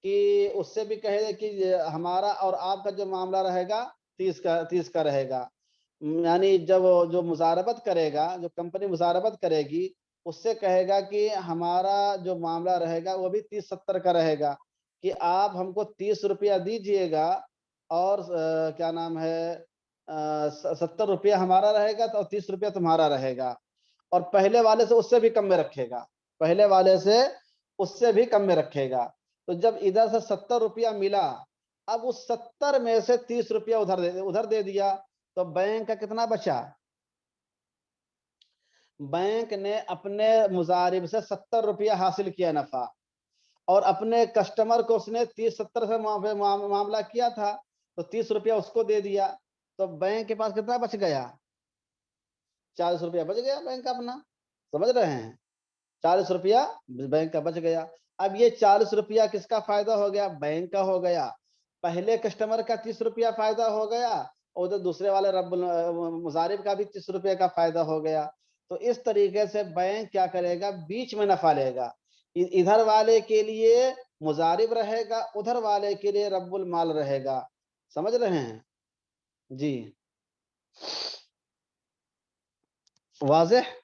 کہ اس سے بھی کہے گا کہ ہمارا اور آپ کا جو معاملہ رہے گا 30 کا رہے گا، یعنی جب جو مضاربت کرے گا، جو کمپنی مضاربت کرے گی، اس سے کہے گا کہ ہمارا جو معاملہ رہے گا وہ بھی 30-70 کا رہے گا، کہ آپ ہم کو 30 روپیہ دیجئے گا اور کیا نام ہے 70 روپیہ ہمارا رہے گا تو 30 روپیہ تمہارا رہے گا، اور پہلے والے سے اس سے بھی کم میں رکھے گا، پہلے والے سے اس سے بھی کم میں رکھے گا، تو جب ادھر سے 70 روپیہ ملا، اب اس 70 میں سے 30 روپیہ ادھر دے دیا، تو بینک کا کتنا بچا، بینک نے اپنے مضارب سے 70 روپیہ حاصل کیا نفع، اور اپنے کسٹمر کو اس نے 30-70 سے معاملہ کیا تھا تو 30 روپیہ اس کو دے دیا، تو بینک کے پاس کتنا بچ گیا، 40 روپیہ بچ گیا بینک کا اپنا، سمجھ رہے ہیں، 40 روپیہ بینک کا بچ گیا۔ اب یہ 40 روپیہ کس کا فائدہ ہو گیا، بینک کا ہو گیا، پہلے کسٹمر کا 30 روپیہ فائدہ ہو گیا اور ادھر دوسرے والے مضارب کا بھی 30 روپیہ کا فائدہ ہو گیا، تو اس طریقے سے بینک کیا کرے گا، بیچ میں نفع لے گا، ادھر والے کے لیے مضارب رہے گا، ادھر والے کے لیے رب المال رہے گا، سمجھ رہے ہیں، جی واضح۔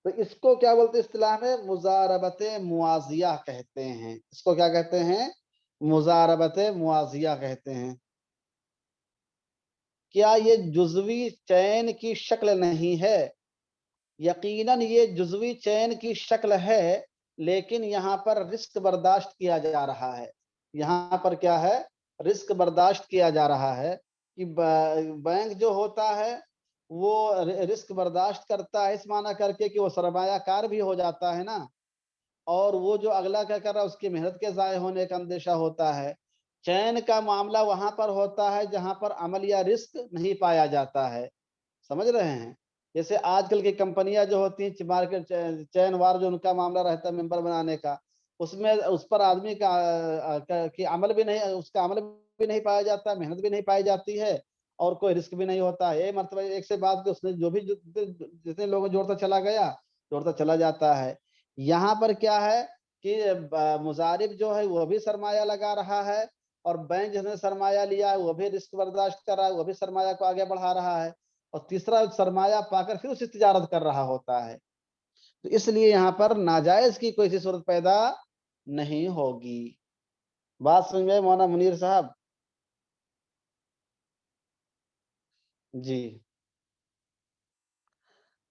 تو اس کو کیا بولتے ہیں اصطلاح میں، مضاربت موازیہ کہتے ہیں، اس کو کیا کہتے ہیں، مضاربت موازیہ کہتے ہیں۔ کیا یہ جزوی چین کی شکل نہیں ہے، یقیناً یہ جزوی چین کی شکل ہے، لیکن یہاں پر رسک برداشت کیا جا رہا ہے، یہاں پر کیا ہے، رسک برداشت کیا جا رہا ہے، کہ بینک جو ہوتا ہے وہ رسک برداشت کرتا ہے، اس معنی کر کے کہ وہ سرمایہ کار بھی ہو جاتا ہے نا، اور وہ جو اگلا کیا کر رہا ہے اس کی محنت کے ضائع ہونے کا اندیشہ ہوتا ہے۔ چین کا معاملہ وہاں پر ہوتا ہے جہاں پر عمل یا رسک نہیں پایا جاتا ہے، سمجھ رہے ہیں، جیسے آج کل کی کمپنیاں جو ہوتی ہیں مارکیٹ چین وار جو ان کا معاملہ رہتا ہے ممبر بنانے کا، اس میں اس پر آدمی کی عمل بھی نہیں، اس کا عمل بھی نہیں پایا جاتا، محنت بھی نہیں پائی جاتی ہے، اور کوئی رسک بھی نہیں ہوتا ہے۔ ایک مرتبہ ایک سے بات کہ اس نے جو بھی جتنے لوگوں جوڑتا چلا گیا، جوڑتا چلا جاتا ہے۔ یہاں پر کیا ہے کہ مضارب جو ہے وہ بھی سرمایہ لگا رہا ہے، اور بینک جس نے سرمایہ لیا ہے وہ بھی رسک برداشت کر رہا ہے، وہ بھی سرمایہ کو آگے بڑھا رہا ہے، اور تیسرا سرمایہ پا کر پھر اسی تجارت کر رہا ہوتا ہے۔ تو اس لیے یہاں پر ناجائز کی کوئی سی صورت پیدا نہیں ہوگی۔ بات سمجھ میں مولانا منیر صاحب؟ جی،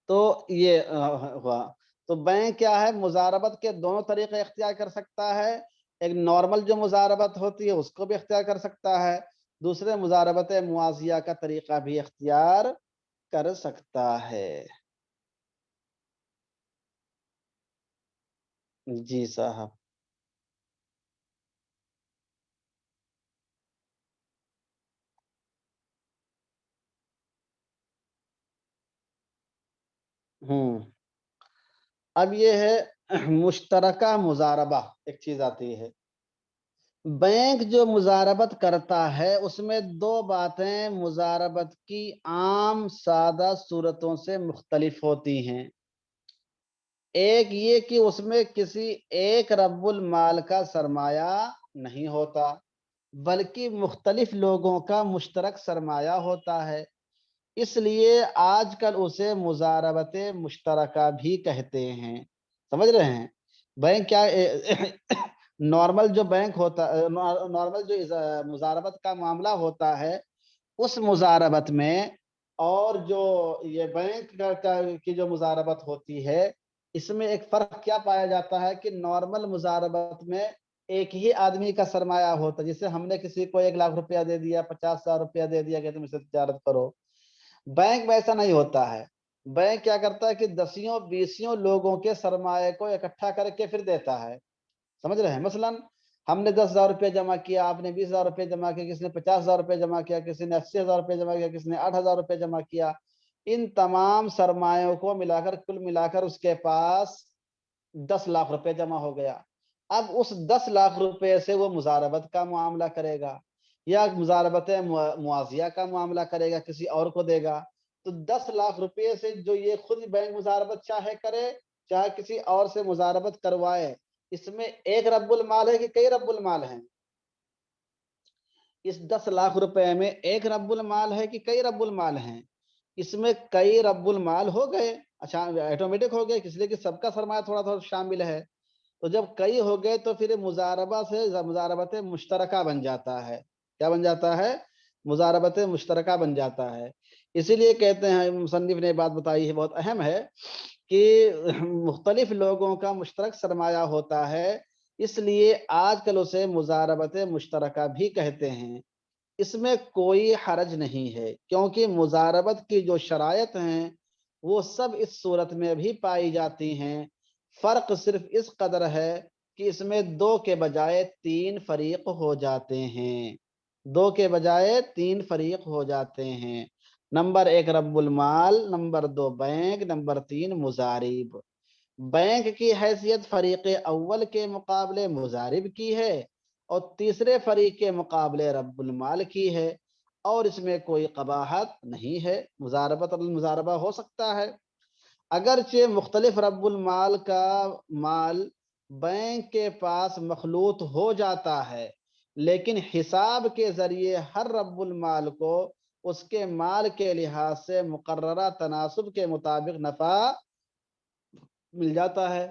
تو یہ ہوا۔ تو بینک کیا ہے، مضاربت کے دونوں طریقے اختیار کر سکتا ہے۔ ایک نارمل جو مضاربت ہوتی ہے اس کو بھی اختیار کر سکتا ہے، دوسرے مضاربت موازیہ کا طریقہ بھی اختیار کر سکتا ہے۔ جی صاحب۔ ہوں اب یہ ہے مشترکہ مضاربہ، ایک چیز آتی ہے۔ بینک جو مضاربت کرتا ہے اس میں دو باتیں مضاربت کی عام سادہ صورتوں سے مختلف ہوتی ہیں۔ ایک یہ کہ اس میں کسی ایک رب المال کا سرمایہ نہیں ہوتا، بلکہ مختلف لوگوں کا مشترک سرمایہ ہوتا ہے، اس لیے آج کل اسے مضاربت مشترکہ بھی کہتے ہیں۔ سمجھ رہے ہیں؟ بینک کیا نارمل جو بینک ہوتا، نارمل جو مضاربت کا معاملہ ہوتا ہے، اس مضاربت میں اور جو یہ بینک کی جو مضاربت ہوتی ہے، اس میں ایک فرق کیا پایا جاتا ہے کہ نارمل مضاربت میں ایک ہی آدمی کا سرمایہ ہوتا ہے، جسے ہم نے کسی کو 1,00,000 روپیہ دے دیا، 50,000 روپیہ دے دیا کہ تم اس سے تجارت کرو۔ بینک میں ایسا نہیں ہوتا ہے۔ بینک کیا کرتا ہے کہ دسیوں بیسیوں لوگوں کے سرمایہ کو اکٹھا کر کے پھر دیتا ہے۔ سمجھ رہے ہیں؟ مثلا ہم نے 10,000 روپے جمع کیا، آپ نے 20,000 روپے جمع کیا، کسی نے 50,000 روپے جمع کیا، کسی نے 80,000 روپے جمع کیا، کسی نے 8,000 روپے جمع کیا۔ ان تمام سرمایوں کو ملا کر کل ملا کر اس کے پاس 10,00,000 روپے جمع ہو گیا۔ اب اس 10,00,000 روپے سے وہ مضاربت کا معاملہ کرے گا، یا مضاربت موازیہ کا معاملہ کرے گا، کسی اور کو دے گا۔ تو 10,00,000 روپے سے جو یہ خود بینک مضاربت چاہے کرے، چاہے کسی اور سے مضاربت کروائے، اس میں ایک رب المال ہے کہ کئی رب المال ہیں؟ اس 10,00,000 روپے میں ایک رب المال ہے کہ کئی رب المال ہیں؟ اس میں کئی رب المال ہو گئے، اچھا آٹومیٹک ہو گئے، اس لیے کہ سب کا سرمایہ تھوڑا تھوڑا شامل ہے۔ تو جب کئی ہو گئے تو پھر مضاربہ سے مضاربت مشترکہ بن جاتا ہے۔ کیا بن جاتا ہے؟ مضاربت مشترکہ بن جاتا ہے۔ اسی لیے کہتے ہیں، مصنف نے بات بتائی ہے، بہت اہم ہے، کہ مختلف لوگوں کا مشترک سرمایہ ہوتا ہے، اس لیے آج کل اسے مضاربت مشترکہ بھی کہتے ہیں۔ اس میں کوئی حرج نہیں ہے، کیونکہ مضاربت کی جو شرائط ہیں وہ سب اس صورت میں بھی پائی جاتی ہیں۔ فرق صرف اس قدر ہے کہ اس میں دو کے بجائے تین فریق ہو جاتے ہیں، دو کے بجائے تین فریق ہو جاتے ہیں۔ نمبر ایک رب المال، نمبر دو بینک، نمبر تین مضارب۔ بینک کی حیثیت فریق اول کے مقابلے مضارب کی ہے، اور تیسرے فریق کے مقابلے رب المال کی ہے، اور اس میں کوئی قباحت نہیں ہے، مضاربت اور مضاربہ ہو سکتا ہے۔ اگرچہ مختلف رب المال کا مال بینک کے پاس مخلوط ہو جاتا ہے، لیکن حساب کے ذریعے ہر رب المال کو اس کے مال کے لحاظ سے مقررہ تناسب کے مطابق نفع مل جاتا ہے۔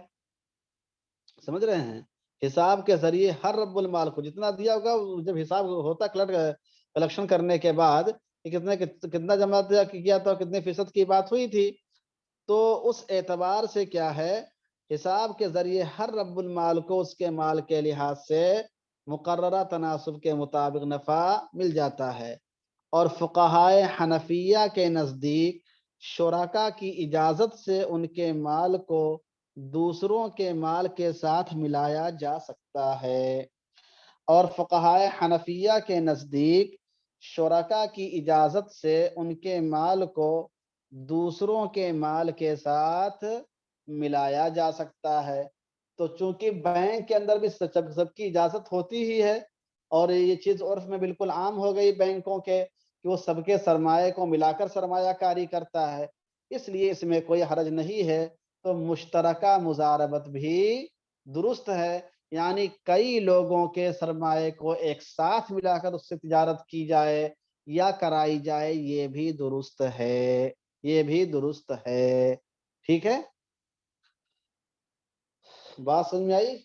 سمجھ رہے ہیں؟ حساب کے ذریعے ہر رب المال کو جتنا دیا ہوگا، جب حساب ہوتا کلیکشن کرنے کے بعد کہ کتنا جمع کیا تھا، کتنے فیصد کی بات ہوئی تھی، تو اس اعتبار سے کیا ہے، حساب کے ذریعے ہر رب المال کو اس کے مال کے لحاظ سے مقررہ تناسب کے مطابق نفع مل جاتا ہے۔ اور فقہائے حنفیہ کے نزدیک شرکا کی اجازت سے ان کے مال کو دوسروں کے مال کے ساتھ ملایا جا سکتا ہے۔ اور فقہائے حنفیہ کے نزدیک شرکا کی اجازت سے ان کے مال کو دوسروں کے مال کے ساتھ ملایا جا سکتا ہے۔ تو چونکہ بینک کے اندر بھی سب کی اجازت ہوتی ہی ہے، اور یہ چیز عرف میں بالکل عام ہو گئی بینکوں کے کہ وہ سب کے سرمایہ کو ملا کر سرمایہ کاری کرتا ہے، اس لیے اس میں کوئی حرج نہیں ہے۔ تو مشترکہ مضاربت بھی درست ہے، یعنی کئی لوگوں کے سرمایہ کو ایک ساتھ ملا کر اس سے تجارت کی جائے یا کرائی جائے، یہ بھی درست ہے، یہ بھی درست ہے۔ ٹھیک ہے، بات سمجھ میں آئی؟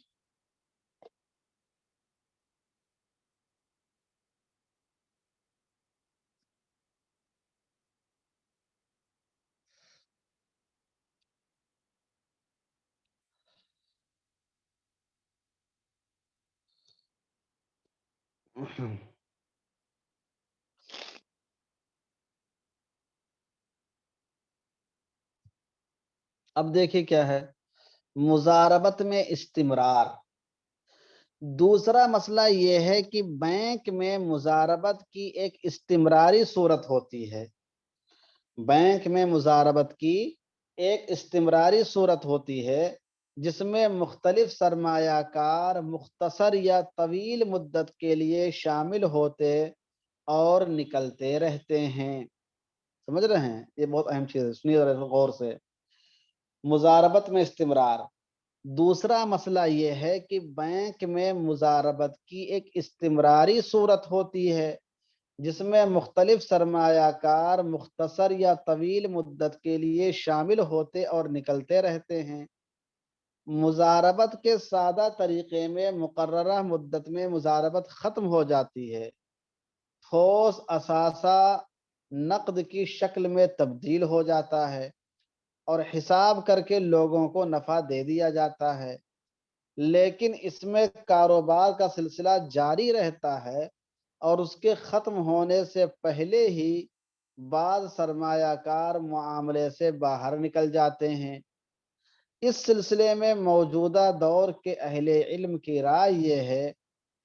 اب دیکھیے کیا ہے مضاربت میں استمرار۔ دوسرا مسئلہ یہ ہے کہ بینک میں مضاربت کی ایک استمراری صورت ہوتی ہے، بینک میں مضاربت کی ایک استمراری صورت ہوتی ہے جس میں مختلف سرمایہ کار مختصر یا طویل مدت کے لیے شامل ہوتے اور نکلتے رہتے ہیں۔ سمجھ رہے ہیں؟ یہ بہت اہم چیز ہے، سنیے ذرا غور سے۔ مضاربت میں استمرار، دوسرا مسئلہ یہ ہے کہ بینک میں مضاربت کی ایک استمراری صورت ہوتی ہے جس میں مختلف سرمایہ کار مختصر یا طویل مدت کے لیے شامل ہوتے اور نکلتے رہتے ہیں۔ مضاربت کے سادہ طریقے میں مقررہ مدت میں مضاربت ختم ہو جاتی ہے، ٹھوس اثاثہ نقد کی شکل میں تبدیل ہو جاتا ہے اور حساب کر کے لوگوں کو نفع دے دیا جاتا ہے، لیکن اس میں کاروبار کا سلسلہ جاری رہتا ہے اور اس کے ختم ہونے سے پہلے ہی بعض سرمایہ کار معاملے سے باہر نکل جاتے ہیں۔ اس سلسلے میں موجودہ دور کے اہل علم کی رائے یہ ہے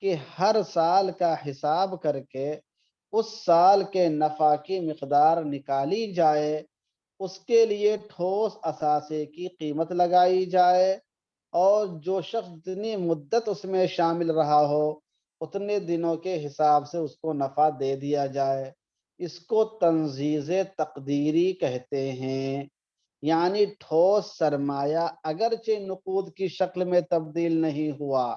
کہ ہر سال کا حساب کر کے اس سال کے نفع کی مقدار نکالی جائے، اس کے لیے ٹھوس اثاثے کی قیمت لگائی جائے اور جو شخص جتنی مدت اس میں شامل رہا ہو اتنے دنوں کے حساب سے اس کو نفع دے دیا جائے۔ اس کو تنزیز تقدیری کہتے ہیں، یعنی ٹھوس سرمایہ اگرچہ نقود کی شکل میں تبدیل نہیں ہوا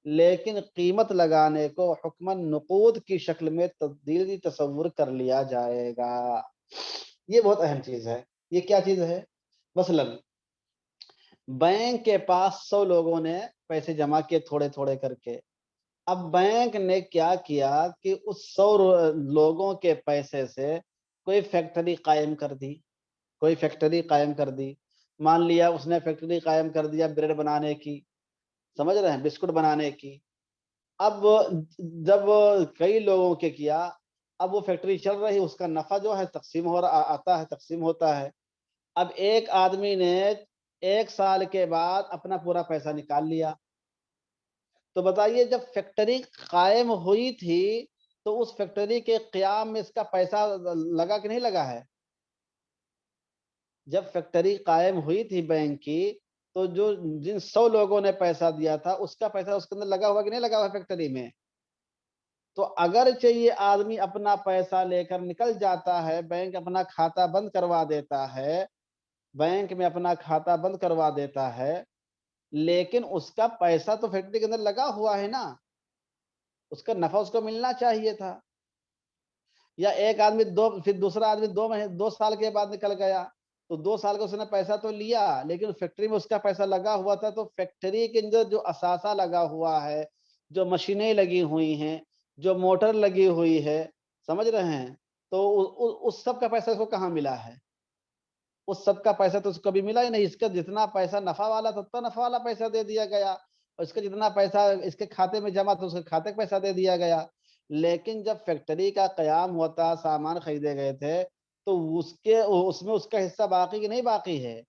لیکن قیمت لگانے کو حکماً نقود کی شکل میں تبدیلی تصور کر لیا جائے گا۔ یہ بہت اہم چیز ہے۔ یہ کیا چیز ہے؟ مثلاً بینک کے پاس 100 لوگوں نے پیسے جمع کیے تھوڑے تھوڑے کر کے، اب بینک نے کیا کیا کہ اس 100 لوگوں کے پیسے سے کوئی فیکٹری قائم کر دی، کوئی فیکٹری قائم کر دی، مان لیا اس نے فیکٹری قائم کر دیا بریڈ بنانے کی، سمجھ رہے ہیں، بسکٹ بنانے کی۔ اب جب کئی لوگوں کے کیا، اب وہ فیکٹری چل رہی، اس کا نفع جو ہے تقسیم ہو رہا آتا ہے، تقسیم ہوتا ہے۔ اب ایک آدمی نے 1 سال کے بعد اپنا پورا پیسہ نکال لیا، تو بتائیے جب فیکٹری قائم ہوئی تھی تو اس فیکٹری کے قیام میں اس کا پیسہ لگا کہ نہیں لگا ہے؟ جب فیکٹری قائم ہوئی تھی بینک کی تو جو جن 100 لوگوں نے پیسہ دیا تھا اس کا پیسہ اس کے اندر لگا ہوا کہ نہیں لگا ہوا فیکٹری میں؟ تو اگرچہ یہ آدمی اپنا پیسہ لے کر نکل جاتا ہے، بینک اپنا کھاتہ بند کروا دیتا ہے، بینک میں اپنا کھاتہ بند کروا دیتا ہے، لیکن اس کا پیسہ تو فیکٹری کے اندر لگا ہوا ہے نا، اس کا نفع اس کو ملنا چاہیے تھا۔ یا ایک آدمی پھر دوسرا آدمی 2 سال کے بعد نکل گیا تو 2 سال کا اس نے پیسہ تو لیا لیکن فیکٹری میں اس کا پیسہ لگا ہوا تھا، تو فیکٹری کے اندر جو اثاثہ لگا ہوا ہے، جو مشینیں لگی ہوئی ہیں، جو موٹر لگی ہوئی ہے، سمجھ رہے ہیں، تو اس سب کا پیسہ اس کو کہاں ملا ہے؟ اس سب کا پیسہ تو اس کو بھی ملا ہی نہیں، اس کا جتنا پیسہ نفع والا تھا اتنا نفع والا پیسہ دے دیا گیا، اور اس کا جتنا پیسہ اس کے کھاتے میں جمع تھا اس کے کھاتے کا پیسہ دے دیا گیا۔ لیکن جب فیکٹری کا قیام ہوتا، سامان خریدے گئے تھے تو اس میں اس کا حصہ باقی کہ نہیں باقی ہے؟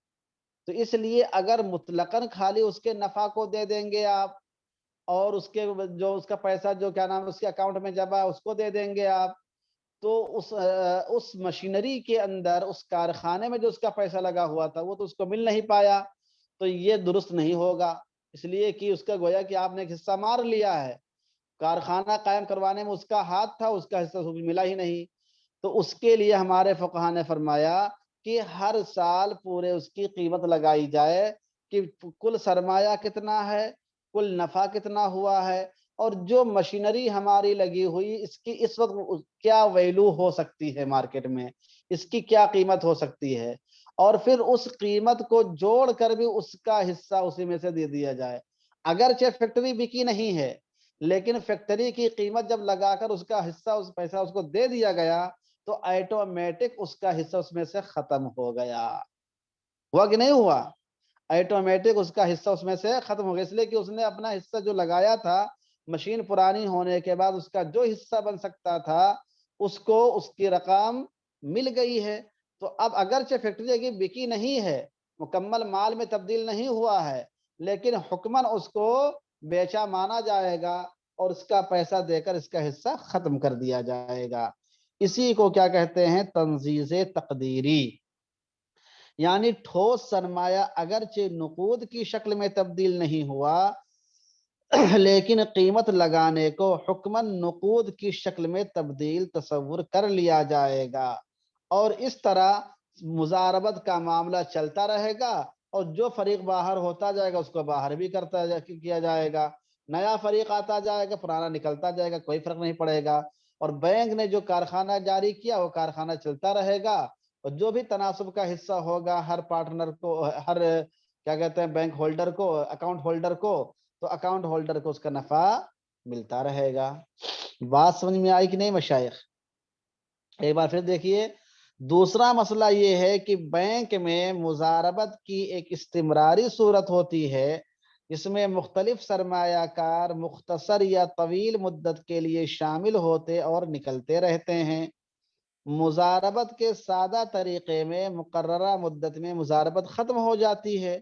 تو اس لیے اگر مطلقاً خالی اس کے نفع کو دے دیں گے آپ اور اس کے جو اس کا پیسہ جو کیا نام ہے اس کے اکاؤنٹ میں جمع ہے اس کو دے دیں گے آپ، تو اس مشینری کے اندر اس کارخانے میں جو اس کا پیسہ لگا ہوا تھا وہ تو اس کو مل نہیں پایا، تو یہ درست نہیں ہوگا۔ اس لیے کہ اس کا گویا کہ آپ نے ایک حصہ مار لیا ہے، کارخانہ قائم کروانے میں اس کا ہاتھ تھا، اس کا حصہ اس کو ملا ہی نہیں۔ تو اس کے لیے ہمارے فقہا نے فرمایا کہ ہر سال پورے اس کی قیمت لگائی جائے کہ کل سرمایہ کتنا ہے، کل نفع کتنا ہوا ہے، اور جو مشینری ہماری لگی ہوئی اس کی اس وقت کیا ویلو ہو سکتی ہے مارکیٹ میں، اس کی کیا قیمت ہو سکتی ہے، اور پھر اس قیمت کو جوڑ کر بھی اس کا حصہ اسی میں سے دے دیا جائے۔ اگرچہ فیکٹری بکی نہیں ہے، لیکن فیکٹری کی قیمت جب لگا کر اس کا حصہ اس پیسہ اس کو دے دیا گیا تو آٹومیٹک اس کا حصہ اس میں سے ختم ہو گیا۔ ہوا کہ نہیں ہوا؟ آٹومیٹک اس کا حصہ اس میں سے ختم ہو گیا، اس لیے کہ اس نے اپنا حصہ جو لگایا تھا، مشین پرانی ہونے کے بعد اس کا جو حصہ بن سکتا تھا اس کو اس کی رقم مل گئی ہے۔ تو اب اگرچہ فیکٹری کی بکی نہیں ہے، مکمل مال میں تبدیل نہیں ہوا ہے، لیکن حکماً اس کو بیچا مانا جائے گا اور اس کا پیسہ دے کر اس کا حصہ ختم کر دیا جائے گا۔ اسی کو کیا کہتے ہیں؟ تنزیز تقدیری، یعنی ٹھوس سرمایہ اگرچہ نقود کی شکل میں تبدیل نہیں ہوا، لیکن قیمت لگانے کو حکماً نقود کی شکل میں تبدیل تصور کر لیا جائے گا، اور اس طرح مضاربت کا معاملہ چلتا رہے گا، اور جو فریق باہر ہوتا جائے گا اس کو باہر بھی کیا جائے گا، نیا فریق آتا جائے گا، پرانا نکلتا جائے گا، کوئی فرق نہیں پڑے گا، اور بینک نے جو کارخانہ جاری کیا وہ کارخانہ چلتا رہے گا، اور جو بھی تناسب کا حصہ ہوگا ہر پارٹنر کو، ہر کیا کہتے ہیں بینک ہولڈر کو، اکاؤنٹ ہولڈر کو، تو اکاؤنٹ ہولڈر کو اس کا نفع ملتا رہے گا۔ بات سمجھ میں آئی کہ نہیں مشائخ؟ ایک بار پھر دیکھیے، دوسرا مسئلہ یہ ہے کہ بینک میں مضاربت کی ایک استمراری صورت ہوتی ہے جس میں مختلف سرمایہ کار مختصر یا طویل مدت کے لیے شامل ہوتے اور نکلتے رہتے ہیں۔ مضاربت کے سادہ طریقے میں مقررہ مدت میں مضاربت ختم ہو جاتی ہے،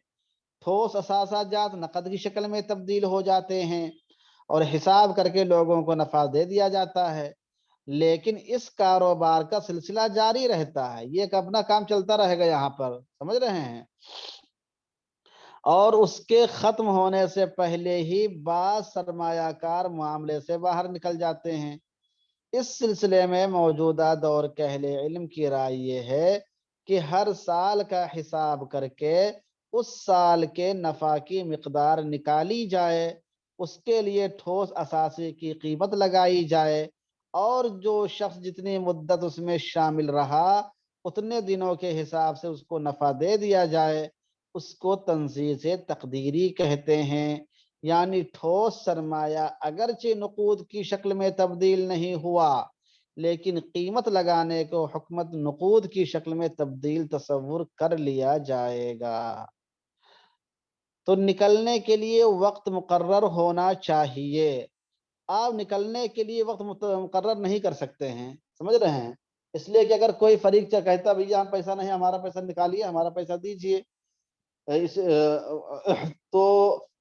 ٹھوس اثاثہ جات نقد کی شکل میں تبدیل ہو جاتے ہیں اور حساب کر کے لوگوں کو نفع دے دیا جاتا ہے، لیکن اس کاروبار کا سلسلہ جاری رہتا ہے، یہ ایک اپنا کام چلتا رہے گا یہاں پر، سمجھ رہے ہیں، اور اس کے ختم ہونے سے پہلے ہی بعض سرمایہ کار معاملے سے باہر نکل جاتے ہیں۔ اس سلسلے میں موجودہ دور کے اہل علم کی رائے یہ ہے کہ ہر سال کا حساب کر کے اس سال کے نفع کی مقدار نکالی جائے، اس کے لیے ٹھوس اثاثے کی قیمت لگائی جائے، اور جو شخص جتنی مدت اس میں شامل رہا اتنے دنوں کے حساب سے اس کو نفع دے دیا جائے، اس کو تنزیز تقدیری کہتے ہیں۔ یعنی ٹھوس سرمایہ اگرچہ نقود کی شکل میں تبدیل نہیں ہوا، لیکن قیمت لگانے کو حکمت نقود کی شکل میں تبدیل تصور کر لیا جائے گا۔ تو نکلنے کے لیے وقت مقرر ہونا چاہیے، آپ نکلنے کے لیے وقت مقرر نہیں کر سکتے ہیں، سمجھ رہے ہیں، اس لیے کہ اگر کوئی فریق کہتا بھیا ہم پیسہ نہیں، ہمارا پیسہ نکالیے، ہمارا پیسہ دیجئے، تو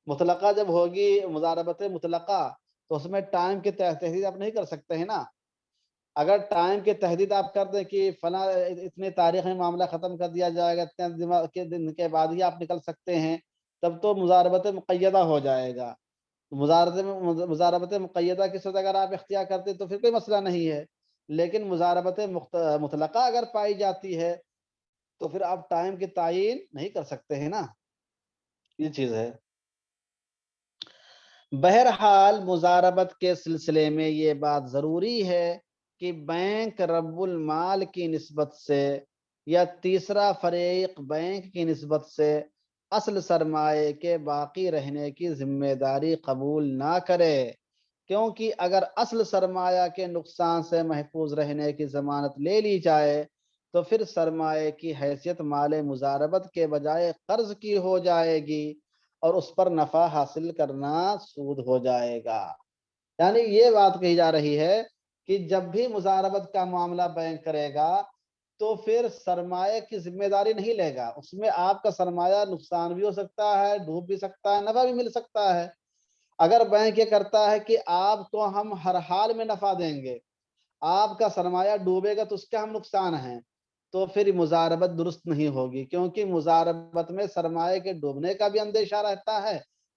مطلقہ جب ہوگی مضاربت مطلقہ تو اس میں ٹائم کی تحدید آپ نہیں کر سکتے ہیں نا۔ اگر ٹائم کی تحدید آپ کر دیں کہ فلاں اتنے تاریخ میں معاملہ ختم کر دیا جائے گا، اتنے دن کے بعد ہی آپ نکل سکتے ہیں، تب تو مضاربت مقیدہ ہو جائے گا۔ مضاربت مقیدہ کی صورت اگر آپ اختیار کرتے تو پھر کوئی مسئلہ نہیں ہے، لیکن مضاربت مطلقہ اگر پائی جاتی ہے تو پھر آپ ٹائم کی تعین نہیں کر سکتے ہیں نا، یہ چیز ہے۔ بہرحال مضاربت کے سلسلے میں یہ بات ضروری ہے کہ بینک رب المال کی نسبت سے یا تیسرا فریق بینک کی نسبت سے اصل سرمایے کے باقی رہنے کی ذمہ داری قبول نہ کرے، کیونکہ اگر اصل سرمایہ کے نقصان سے محفوظ رہنے کی ضمانت لے لی جائے تو پھر سرمایے کی حیثیت مال مضاربت کے بجائے قرض کی ہو جائے گی اور اس پر نفع حاصل کرنا سود ہو جائے گا۔ یعنی یہ بات کہی جا رہی ہے کہ جب بھی مضاربت کا معاملہ بینک کرے گا تو پھر سرمایہ کی ذمہ داری نہیں لے گا، اس میں آپ کا سرمایہ نقصان بھی ہو سکتا ہے، ڈوب بھی سکتا ہے، نفع بھی مل سکتا ہے۔ اگر بینک یہ کرتا ہے کہ آپ کو ہم ہر حال میں نفع دیں گے، آپ کا سرمایہ ڈوبے گا تو اس کا ہم نقصان ہیں، تو پھر مضاربت درست نہیں ہوگی، کیونکہ مضاربت میں سرمایہ کے ڈوبنے کا بھی اندیشہ رہتا ہے